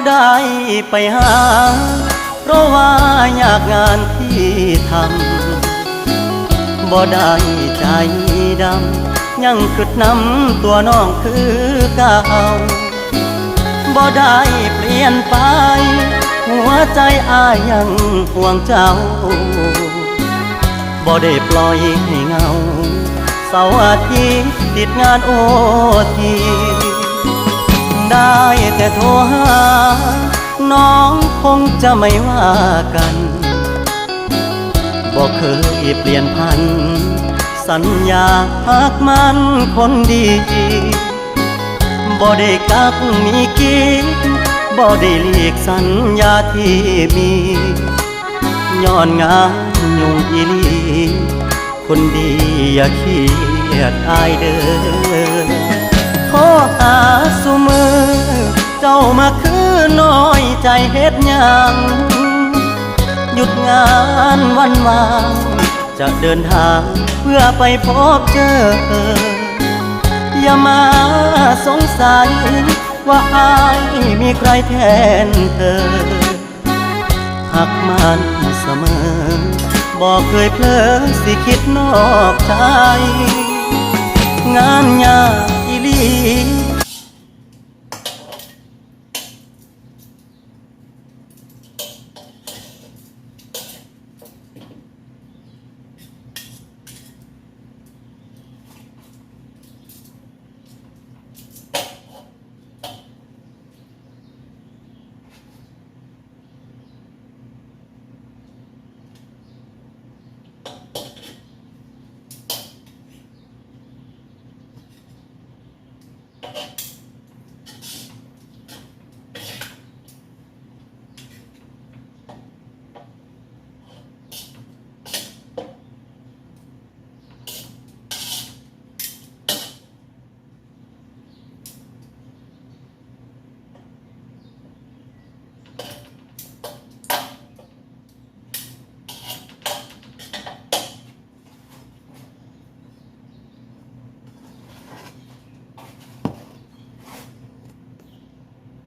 ได้ไปหาเพราะว่ายากงานที่ทำบ่ได้ใจดำยังกึดนำตัวน้องคือเก่าบ่ได้เปลี่ยนไปหัวใจอ้ายยังห่วงเจ้าบ่ได้ปล่อยให้เงาเสาร์อาทิตย์ติดงานโอทีได้แต่โทรหาน้องคงจะไม่ว่ากันบ่เคยเปลี่ยนพันสัญญาหักมันคนดีบ่ได้กักมีกิ๊กบ่ได้หลีกสัญญาที่มีย้อนงานยุ่งอีหลีคนดีอย่าเครียดอายเด้อโทรหาซุมือเจ้ามาคือน้อยใจเฮ็ดหยังหยุดงานวันวางจะเดินทางเพื่อไปพบเจออย่ามาสงสัยว่าอายมีใครแทนเธอหักมันเสมอบอกเคยเพลอสิคิดนอกใจงานยากอีหลี